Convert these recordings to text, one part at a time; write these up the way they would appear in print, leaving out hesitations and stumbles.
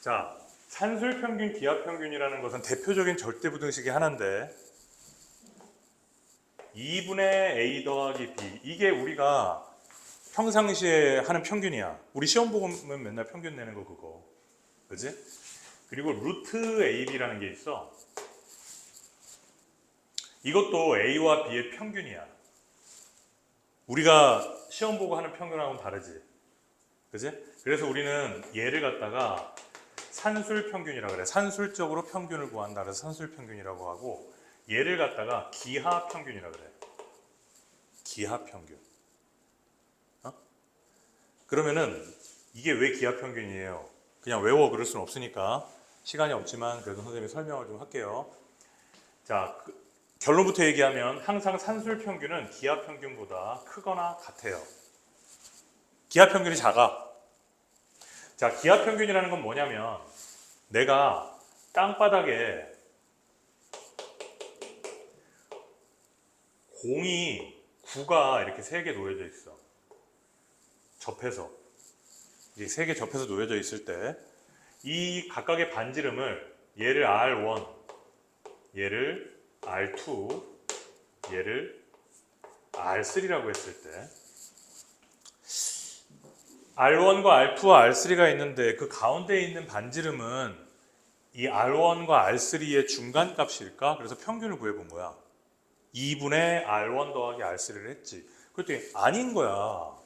자, 산술평균, 기하평균이라는 것은 대표적인 절대부등식의 하나인데 2분의 A 더하기 B, 이게 우리가 평상시에 하는 평균이야. 우리 시험 보면 맨날 평균 내는 거 그거, 그지? 그리고 루트 AB라는 게 있어. 이것도 A와 B의 평균이야. 우리가 시험 보고 하는 평균하고는 다르지, 그지? 그래서 우리는 얘를 갖다가 산술평균이라고 그래. 산술적으로 평균을 구한다 그래서 산술평균이라고 하고, 얘를 갖다가 기하평균이라고 그래. 기하평균. 그러면은 이게 왜 기하평균이에요? 그냥 외워 그럴 수는 없으니까 시간이 없지만 그래도 선생님이 설명을 좀 할게요. 자, 결론부터 얘기하면 항상 산술평균은 기하평균보다 크거나 같아요. 기하평균이 작아. 자, 기하평균이라는 건 뭐냐면 내가 땅바닥에 구가 이렇게 3개 놓여져 있어. 접해서. 이게 3개 접해서 놓여져 있을 때 이 각각의 반지름을 얘를 R1, 얘를 R2, 얘를 R3라고 했을 때 R1과 R2와 R3가 있는데 그 가운데 있는 반지름은 이 R1과 R3의 중간 값일까? 그래서 평균을 구해본 거야. 2분의 R1 더하기 R3를 했지. 그랬더니 아닌 거야.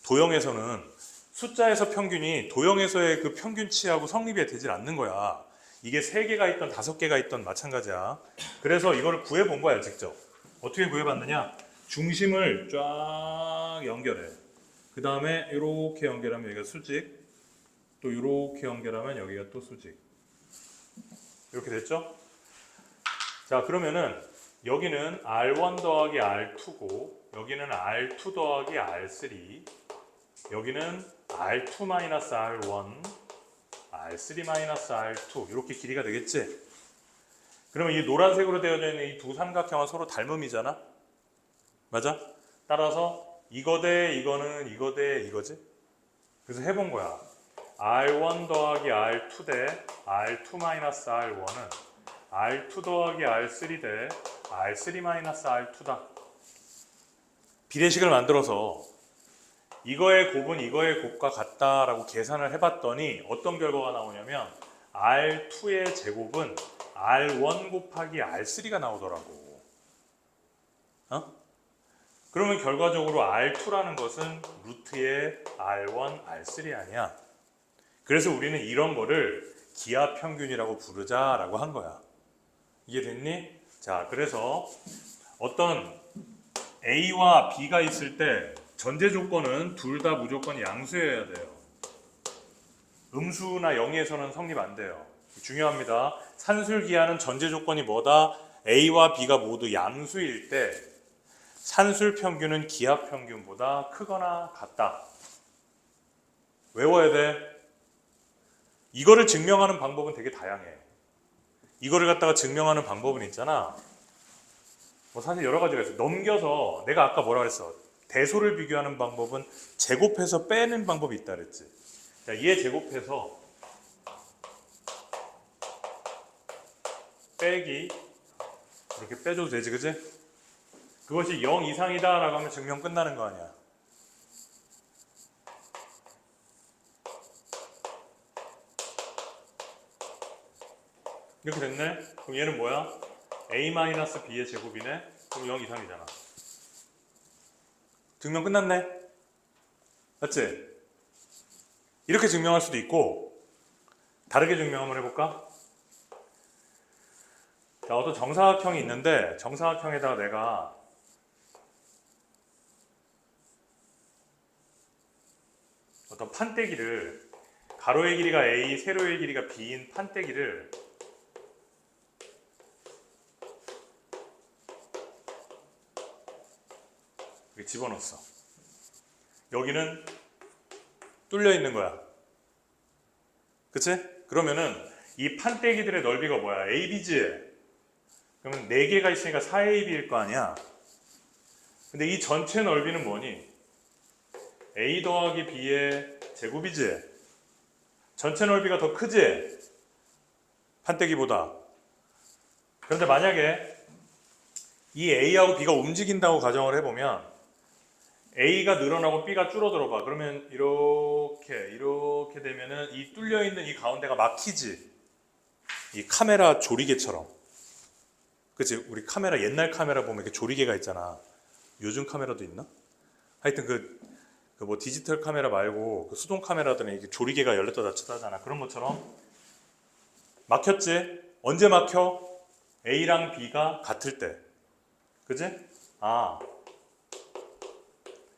도형에서는 숫자에서 평균이 도형에서의 그 평균치하고 성립이 되질 않는 거야. 이게 3개가 있던 5개가 있던 마찬가지야. 그래서 이거를 구해본 거야, 직접. 어떻게 구해봤느냐? 중심을 쫙 연결해. 그 다음에 이렇게 연결하면 여기가 수직, 또 이렇게 연결하면 여기가 또 수직. 이렇게 됐죠? 자, 그러면은 여기는 R1 더하기 R2고 여기는 R2 더하기 R3, 여기는 R2-R1, R3-R2 이렇게 길이가 되겠지? 그러면 이 노란색으로 되어져 있는 이 두 삼각형은 서로 닮음이잖아? 맞아? 따라서 이거 대 이거는 이거 대 이거지? 그래서 해본 거야. R1 더하기 R2 대 R2-R1은 R2 더하기 R3 대 R3-R2다. 비례식을 만들어서 이거의 곱은 이거의 곱과 같다라고 계산을 해봤더니 어떤 결과가 나오냐면 R2의 제곱은 R1 곱하기 R3가 나오더라고. 그러면 결과적으로 R2라는 것은 루트의 R1, R3 아니야. 그래서 우리는 이런 거를 기하평균이라고 부르자라고 한 거야. 이해됐니? 자, 그래서 어떤 A와 B가 있을 때 전제 조건은 둘 다 무조건 양수여야 돼요. 음수나 영의에서는 성립 안 돼요. 중요합니다. 산술기하는 전제 조건이 뭐다? A와 B가 모두 양수일 때 산술평균은 기하평균보다 크거나 같다. 외워야 돼. 이거를 증명하는 방법은 되게 다양해. 이거를 갖다가 증명하는 방법은 있잖아. 뭐 사실 여러 가지가 있어. 넘겨서 내가 아까 뭐라 그랬어? 대소를 비교하는 방법은 제곱해서 빼는 방법이 있다 그랬지. 자, 얘 제곱해서 빼기 이렇게 빼줘도 되지, 그지? 그것이 0 이상이다 라고 하면 증명 끝나는 거 아니야. 이렇게 됐네? 그럼 얘는 뭐야? A-B의 제곱이네? 그럼 0 이상이잖아. 증명 끝났네? 맞지? 이렇게 증명할 수도 있고 다르게 증명 한번 해볼까? 자, 어떤 정사각형이 있는데 정사각형에다가 내가 어떤 판때기를, 가로의 길이가 A, 세로의 길이가 B인 판때기를 이렇게 집어넣었어. 여기는 뚫려 있는 거야. 그치? 그러면은 이 판때기들의 넓이가 뭐야? AB지? 그러면 4개가 있으니까 4AB일 거 아니야? 근데 이 전체 넓이는 뭐니? A 더하기 B의 제곱이지? 전체 넓이가 더 크지? 판때기보다. 그런데 만약에 이 A하고 B가 움직인다고 가정을 해보면 A가 늘어나고 B가 줄어들어 봐. 그러면 이렇게 되면은 이 뚫려 있는 이 가운데가 막히지. 이 카메라 조리개처럼. 그치? 우리 카메라 옛날 카메라 보면 이렇게 조리개가 있잖아. 요즘 카메라도 있나? 하여튼 그 뭐 디지털 카메라 말고 그 수동 카메라들은 이렇게 조리개가 열렸다 닫혔다 하잖아. 그런 것처럼 막혔지? 언제 막혀? A랑 B가 같을 때. 그지? 아,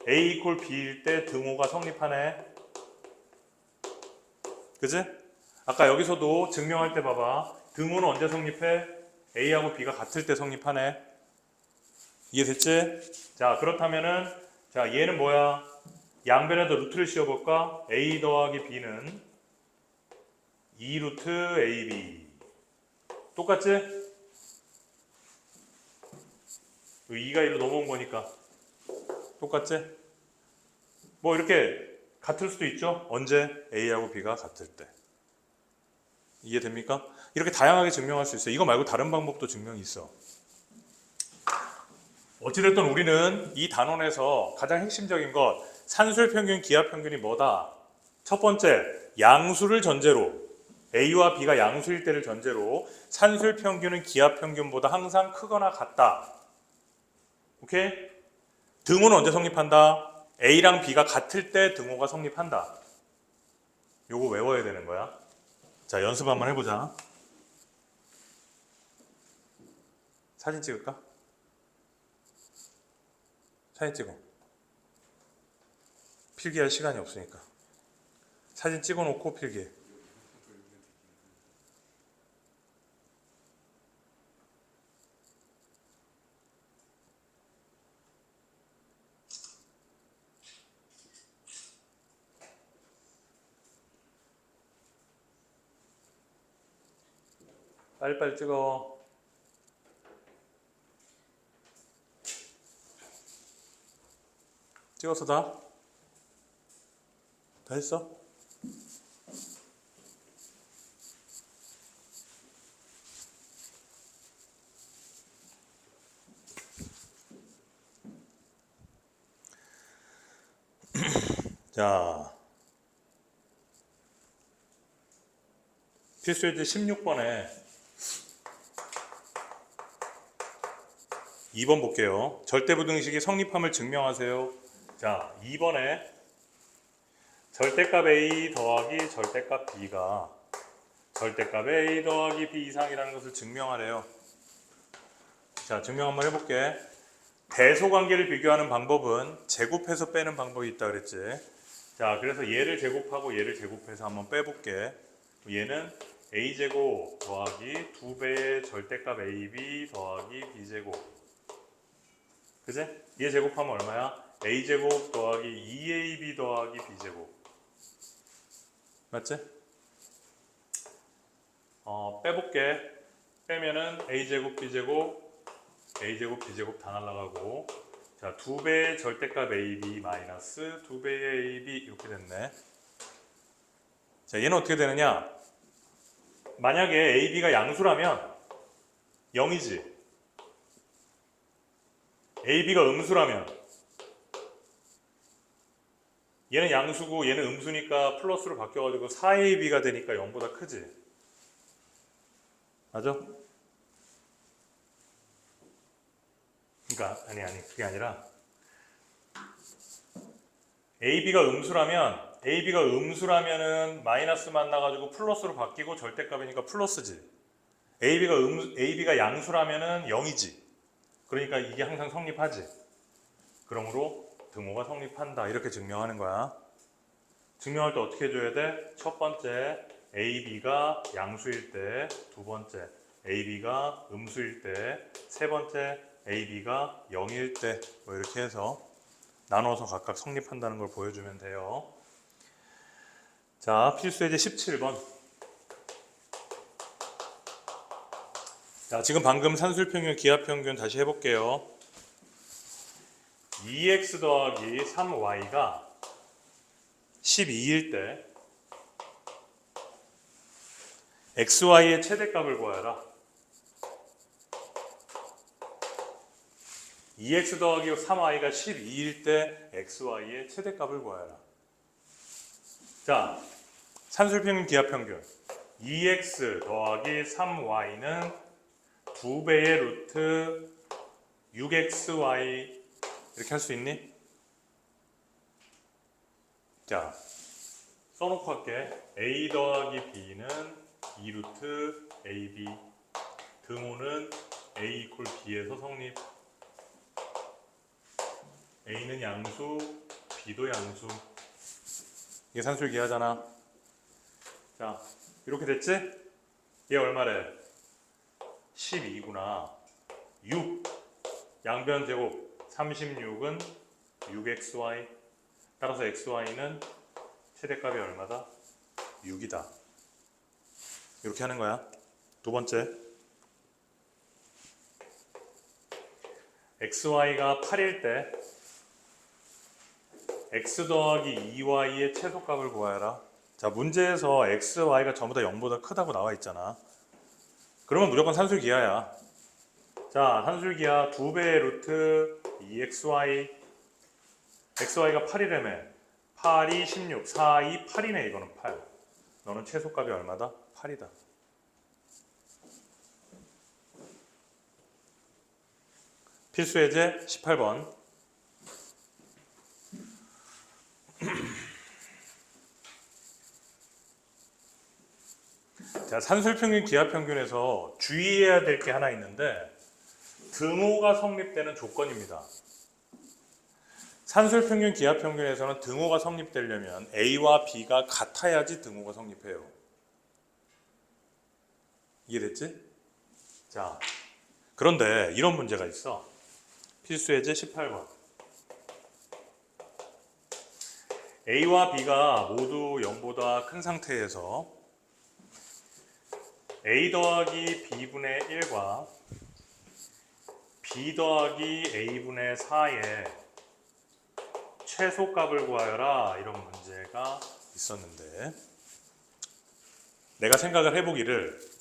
A 이퀄 B일 때 등호가 성립하네. 그지? 아까 여기서도 증명할 때 봐봐. 등호는 언제 성립해? A하고 B가 같을 때 성립하네. 이해됐지? 자, 그렇다면은 자, 얘는 뭐야? 양변에다 루트를 씌워볼까? A 더하기 B는 2루트 AB. 똑같지? 2가 1로 넘어온 거니까. 똑같지? 뭐 이렇게 같을 수도 있죠? 언제? A하고 B가 같을 때. 이해됩니까? 이렇게 다양하게 증명할 수 있어요. 이거 말고 다른 방법도 증명이 있어. 어찌됐든 우리는 이 단원에서 가장 핵심적인 것, 산술 평균, 기하 평균이 뭐다? 첫 번째, 양수를 전제로, A와 B가 양수일 때를 전제로 산술 평균은 기하 평균보다 항상 크거나 같다. 오케이? 등호는 언제 성립한다? A랑 B가 같을 때 등호가 성립한다. 요거 외워야 되는 거야. 자, 연습 한번 해보자. 사진 찍을까? 사진 찍어. 필기할 시간이 없으니까. 사진 찍어놓고 필기해. 빨리빨리 찍어. 찍었어 다? 다 했어? 자, 필수예제 16번에 2번 볼게요. 절대부등식이 성립함을 증명하세요. 자, 2번에 절대값 A 더하기 절대값 B가 절대값 A 더하기 B 이상이라는 것을 증명하래요. 자, 증명 한번 해볼게. 대소관계를 비교하는 방법은 제곱해서 빼는 방법이 있다 그랬지. 자, 그래서 얘를 제곱하고 얘를 제곱해서 한번 빼볼게. 얘는 A제곱 더하기 2배의 절대값 AB 더하기 B제곱. 그지? 얘 제곱하면 얼마야? A제곱 더하기 2AB 더하기 B제곱. 맞지? 빼볼게. 빼면은 A제곱 B제곱 A제곱 B제곱 다 날라가고, 자, 2배의 절대값 AB 마이너스 2배의 AB 이렇게 됐네. 자, 얘는 어떻게 되느냐? 만약에 AB가 양수라면 0이지. AB가 음수라면 얘는 양수고 얘는 음수니까 플러스로 바뀌어가지고 4AB가 되니까 0보다 크지. 맞아? 그러니까 아니 그게 아니라 AB가 음수라면은 마이너스 만나가지고 플러스로 바뀌고 절대값이니까 플러스지. AB가 양수라면은 0이지. 그러니까 이게 항상 성립하지. 그러므로 등호가 성립한다. 이렇게 증명하는 거야. 증명할 때 어떻게 해줘야 돼? 첫 번째 AB가 양수일 때, 두 번째 AB가 음수일 때, 세 번째 AB가 0일 때, 뭐 이렇게 해서 나눠서 각각 성립한다는 걸 보여주면 돼요. 자, 필수예제 17번. 자, 지금 방금 산술평균, 기하평균 다시 해볼게요. 2x 더하기 3y가 12일 때 xy의 최대값을 구하여라. 2x 더하기 3y가 12일 때 xy의 최대값을 구하여라. 자, 산술평균 기하평균 2x 더하기 3y는 2배의 루트 6xy 이렇게 할 수 있니? 자, 써놓고 할게. a 더하기 b는 2루트 ab 등호는 a 이퀄 b에서 성립. a는 양수, b도 양수. 이게 산술기하잖아. 자, 이렇게 됐지? 얘 얼마래? 12구나. 6 양변 제곱 36은 6xy. 따라서 xy는 최대값이 얼마다? 6이다. 이렇게 하는 거야. 두 번째, xy가 8일 때 x 더하기 2y의 최소값을 구하여라. 자, 문제에서 x, y가 전부 다 0보다 크다고 나와 있잖아. 그러면 무조건 산술기하야. 자, 산술기하 2배의 루트 2xy. xy가 8이라며. 8이 16, 4이 8이네. 이거는 8. 너는 최소값이 얼마다? 8이다. 필수 예제 18번. 자, 산술평균 기하평균에서 주의해야 될 게 하나 있는데 등호가 성립되는 조건입니다. 산술평균 기하평균에서는 등호가 성립되려면 A와 B가 같아야지 등호가 성립해요. 이해됐지? 자, 그런데 이런 문제가 있어. 필수 예제 18번. A와 B가 모두 0보다 큰 상태에서 A 더하기 B분의 1과 B 더하기 A분의 4의 최소값을 구하여라. 이런 문제가 있었는데 내가 생각을 해보기를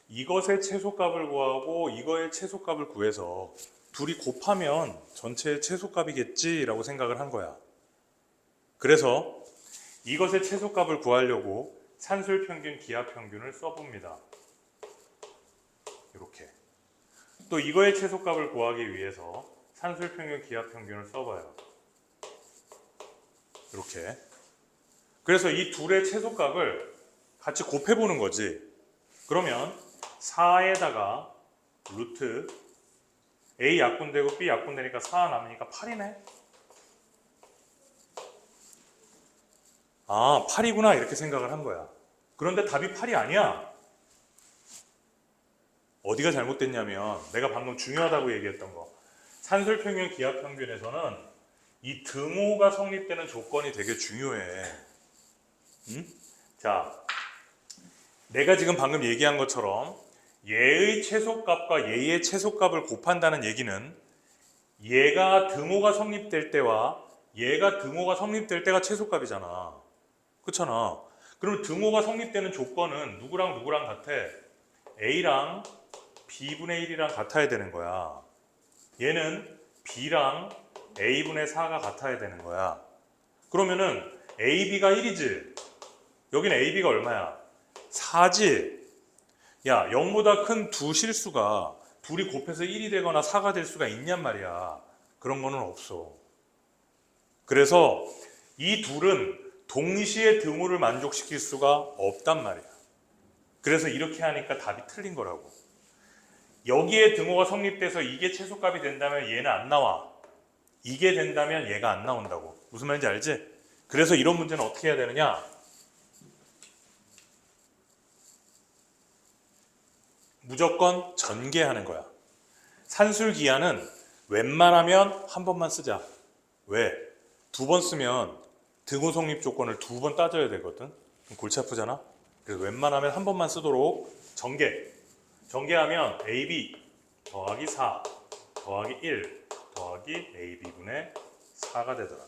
이것의 최소값을 구하고 이거의 최소값을 구해서 둘이 곱하면 전체의 최소값이겠지 라고 생각을 한 거야. 그래서 이것의 최소값을 구하려고 산술평균 기하평균을 써봅니다. 이렇게. 또 이거의 최소값을 구하기 위해서 산술평균 기하평균을 써봐요. 이렇게. 그래서 이 둘의 최소값을 같이 곱해보는 거지. 그러면 4에다가 루트 A 약분되고 B 약분되니까 4 남으니까 8이네. 8이구나 이렇게 생각을 한 거야. 그런데 답이 8이 아니야. 어디가 잘못됐냐면 내가 방금 중요하다고 얘기했던 거. 산술평균 기하평균에서는 이 등호가 성립되는 조건이 되게 중요해. 응? 자, 내가 지금 방금 얘기한 것처럼 얘의 최소값과 얘의 최소값을 곱한다는 얘기는 얘가 등호가 성립될 때와 얘가 등호가 성립될 때가 최소값이잖아. 그렇잖아. 그럼 등호가 성립되는 조건은 누구랑 누구랑 같아? A랑 B분의 1이랑 같아야 되는 거야. 얘는 B랑 A분의 4가 같아야 되는 거야. 그러면은 AB가 1이지. 여기는 AB가 얼마야? 4지. 야, 0보다 큰 두 실수가 둘이 곱해서 1이 되거나 4가 될 수가 있냔 말이야. 그런 거는 없어. 그래서 이 둘은 동시에 등호를 만족시킬 수가 없단 말이야. 그래서 이렇게 하니까 답이 틀린 거라고. 여기에 등호가 성립돼서 이게 최소값이 된다면 얘는 안 나와. 이게 된다면 얘가 안 나온다고. 무슨 말인지 알지? 그래서 이런 문제는 어떻게 해야 되느냐? 무조건 전개하는 거야. 산술기하는 웬만하면 한 번만 쓰자. 왜? 두 번 쓰면 등호 성립 조건을 두 번 따져야 되거든. 골치 아프잖아. 그래서 웬만하면 한 번만 쓰도록 전개. 전개하면 AB 더하기 4 더하기 1 더하기 AB분의 4가 되더라.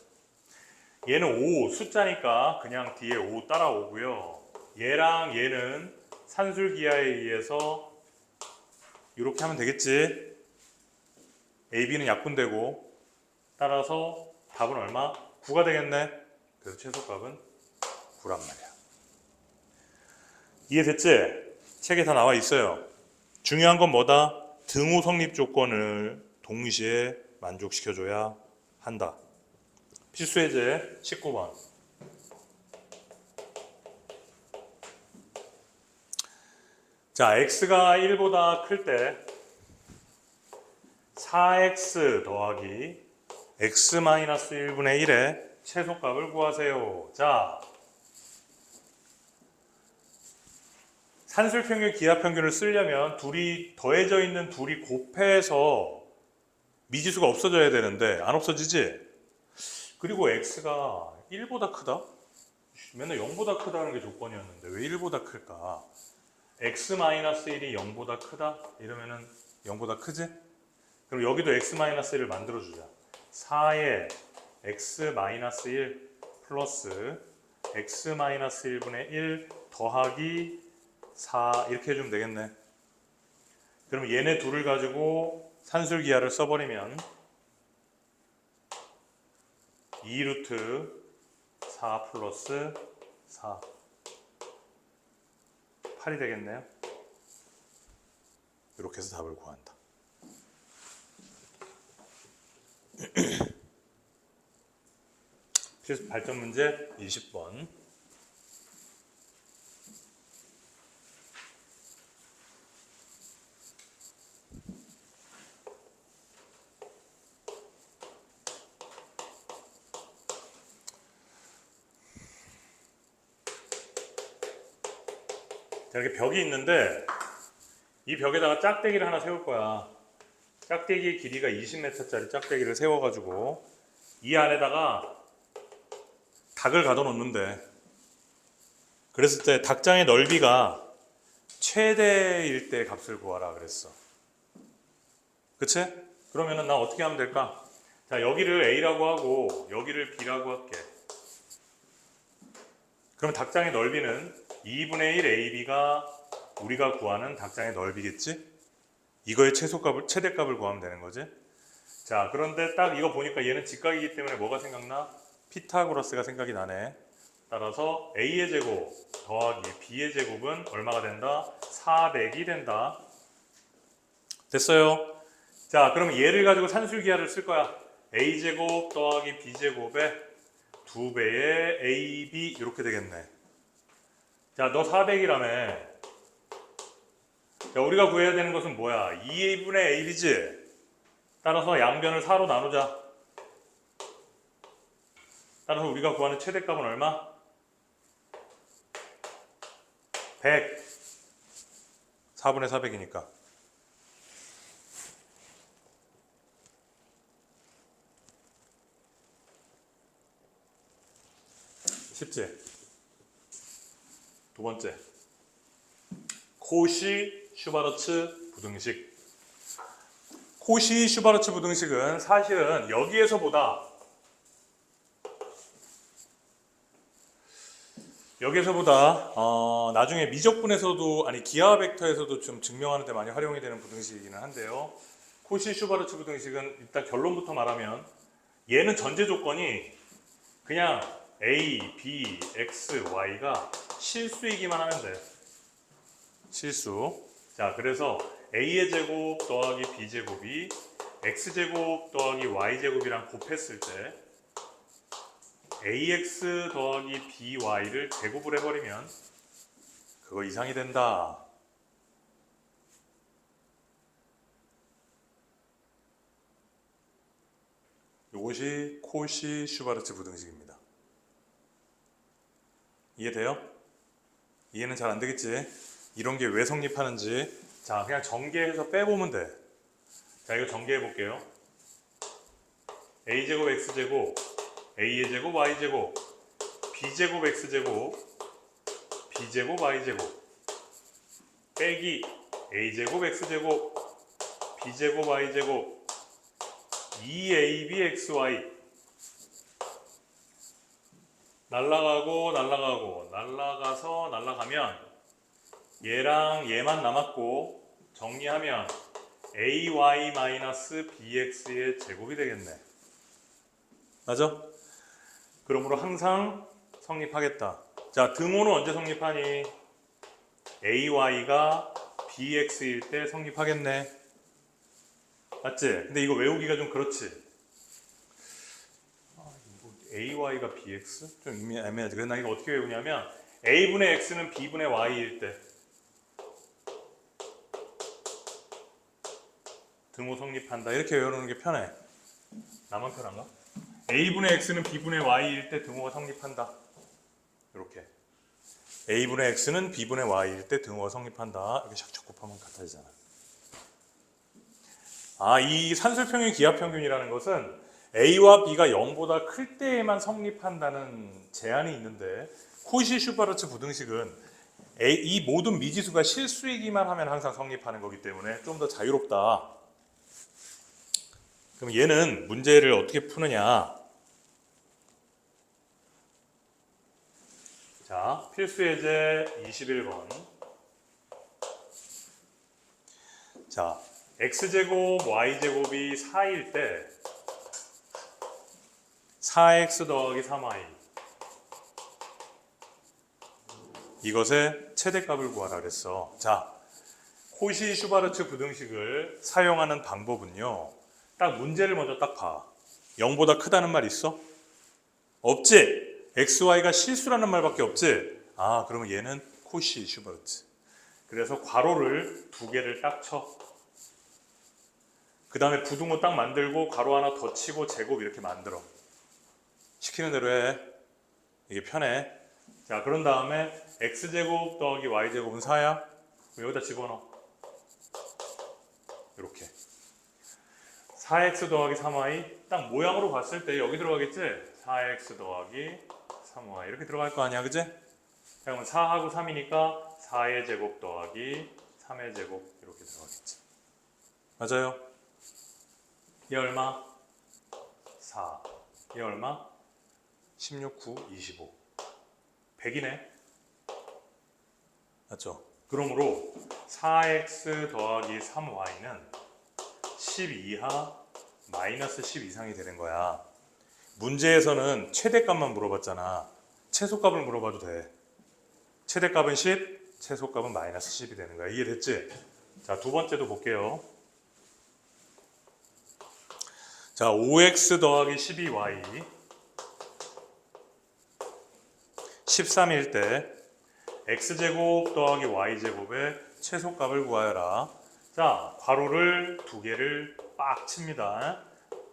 얘는 5 숫자니까 그냥 뒤에 5 따라오고요. 얘랑 얘는 산술기하에 의해서 이렇게 하면 되겠지. AB는 약분되고 따라서 답은 얼마? 9가 되겠네. 그래서 최소값은 9란 말이야. 이해됐지? 책에 다 나와 있어요. 중요한 건 뭐다? 등호 성립 조건을 동시에 만족시켜줘야 한다. 필수예제 19번. 자, x가 1보다 클 때 4x 더하기 x-1분의 1의 최소값을 구하세요. 자, 산술평균, 기하평균을 쓰려면 둘이 더해져 있는 둘이 곱해서 미지수가 없어져야 되는데 안 없어지지? 그리고 x가 1보다 크다? 맨날 0보다 크다는 게 조건이었는데 왜 1보다 클까? x-1이 0보다 크다? 이러면은 0보다 크지? 그럼 여기도 x-1을 만들어주자. 4의 x-1 플러스 x-1분의 1 더하기 4 이렇게 해주면 되겠네. 그럼 얘네 둘을 가지고 산술기하를 써버리면 2루트 4 플러스 4 8이 되겠네요. 이렇게 해서 답을 구한다. 필수 발전 문제 20번. 자, 이렇게 벽이 있는데 이 벽에다가 짝대기를 하나 세울 거야. 짝대기의 길이가 20m짜리 짝대기를 세워가지고 이 안에다가 닭을 가둬놓는데 그랬을 때 닭장의 넓이가 최대일 때 값을 구하라 그랬어. 그치? 그러면은 나 어떻게 하면 될까? 자, 여기를 A라고 하고 여기를 B라고 할게. 그럼 닭장의 넓이는 2분의 1 AB가 우리가 구하는 닭장의 넓이겠지? 이거의 최대값을 구하면 되는 거지? 자, 그런데 딱 이거 보니까 얘는 직각이기 때문에 뭐가 생각나? 피타고라스가 생각이 나네. 따라서 A의 제곱 더하기 B의 제곱은 얼마가 된다? 400이 된다. 됐어요? 자, 그럼 얘를 가지고 산술기하를 쓸 거야. A제곱 더하기 B제곱의 2배의 AB 이렇게 되겠네. 자, 너 400이라며. 자, 우리가 구해야 되는 것은 뭐야? 2분의 AB지? 따라서 양변을 4로 나누자. 따라서 우리가 구하는 최대값은 얼마? 100. 4분의 400이니까. 쉽지? 두 번째. 코시-슈바르츠 부등식. 코시-슈바르츠 부등식은 사실은 여기에서보다 나중에 미적분에서도 기하 벡터에서도 좀 증명하는 데 많이 활용이 되는 부등식이기는 한데요. 코시-슈바르츠 부등식은 일단 결론부터 말하면 얘는 전제 조건이 그냥 A, B, X, Y가 실수이기만 하면 돼. 실수. 자, 그래서 A의 제곱 더하기 B제곱이 X제곱 더하기 Y제곱이랑 곱했을 때 AX 더하기 BY를 제곱을 해버리면 그거 이상이 된다. 이것이 코시-슈바르츠 부등식입니다. 이해돼요? 이해는 잘 안 되겠지? 이런 게 왜 성립하는지. 자, 그냥 전개해서 빼보면 돼. 자, 이거 전개해 볼게요. A제곱 X제곱 A의 제곱 Y제곱 B제곱 X제곱 B제곱 Y제곱 빼기 A제곱 X제곱 B제곱 Y제곱 2ABXY 날라가서 날라가면 얘랑 얘만 남았고 정리하면 ay-bx의 제곱이 되겠네. 맞아? 그러므로 항상 성립하겠다. 자, 등호는 언제 성립하니? ay가 bx일 때 성립하겠네. 맞지? 근데 이거 외우기가 좀 그렇지? ay가 bx? 좀 애매하지. 그래서 나 이거 어떻게 외우냐면 a분의 x는 b분의 y일 때 등호 성립한다. 이렇게 외우는 게 편해. 나만 편한가? a분의 x는 b분의 y일 때 등호가 성립한다. 이렇게. a분의 x는 b분의 y일 때 등호가 성립한다. 이렇게 샥샥 곱하면 같아지잖아. 이 산술평균 기하평균이라는 것은 a와 b가 0보다 클 때에만 성립한다는 제한이 있는데 코시-슈바르츠 부등식은 이 모든 미지수가 실수이기만 하면 항상 성립하는 거기 때문에 좀 더 자유롭다. 그럼 얘는 문제를 어떻게 푸느냐? 자, 필수 예제 21번. 자, x제곱 y제곱이 4일 때 4x 더하기 3y 이것의 최대값을 구하라 그랬어. 자, 코시-슈바르츠 부등식을 사용하는 방법은요. 딱 문제를 먼저 딱 봐. 0보다 크다는 말 있어? 없지? xy가 실수라는 말밖에 없지? 그러면 얘는 코시-슈바르츠. 그래서 괄호를 두 개를 딱 쳐. 그 다음에 부등호 딱 만들고 괄호 하나 더 치고 제곱 이렇게 만들어. 시키는 대로 해. 이게 편해. 자, 그런 다음에 x제곱 더하기 y제곱은 4야. 여기다 집어넣어. 이렇게. 4x 더하기 3y 딱 모양으로 봤을 때 여기 들어가겠지? 4x 더하기 3y 이렇게 들어갈 거 아니야, 그지? 자, 그러면 4하고 3이니까 4의 제곱 더하기 3의 제곱 이렇게 들어가겠지. 맞아요? 얘 얼마? 4. 얘 얼마? 16, 9, 25. 100이네. 맞죠? 그러므로 4x 더하기 3y는 10 이하 마이너스 10 이상이 되는 거야. 문제에서는 최대값만 물어봤잖아. 최소값을 물어봐도 돼. 최대값은 10, 최소값은 마이너스 10이 되는 거야. 이해됐지? 자, 두 번째도 볼게요. 자, 5x 더하기 12y 13일 때 x제곱 더하기 y제곱의 최소값을 구하여라. 자, 괄호를 두 개를 빡 칩니다.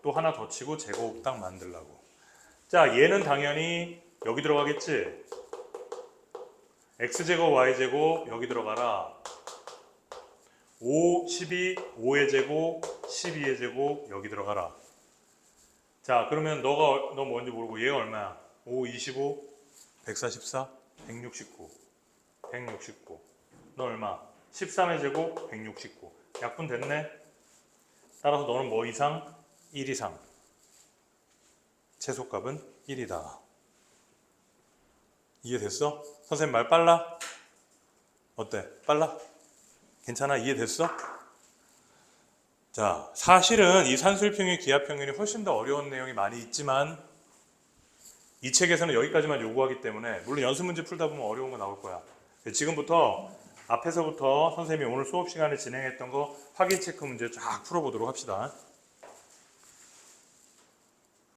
또 하나 더 치고 제곱 딱 만들라고. 자, 얘는 당연히 여기 들어가겠지? x제곱 y제곱 여기 들어가라. 5, 12, 5의 제곱, 12의 제곱 여기 들어가라. 자, 그러면 너 뭔지 모르고 얘가 얼마야? 5, 25, 144, 169, 169. 너 얼마? 13의 제곱, 169. 약분 됐네? 따라서 너는 뭐 이상? 1 이상. 최소값은 1이다. 이해됐어? 선생님 말 빨라? 어때? 빨라? 괜찮아? 이해됐어? 자, 사실은 이 산술평균, 기하평균이 훨씬 더 어려운 내용이 많이 있지만 이 책에서는 여기까지만 요구하기 때문에 물론 연습 문제 풀다 보면 어려운 거 나올 거야. 지금부터 앞에서부터 선생님이 오늘 수업 시간에 진행했던 거 확인 체크 문제 쫙 풀어보도록 합시다.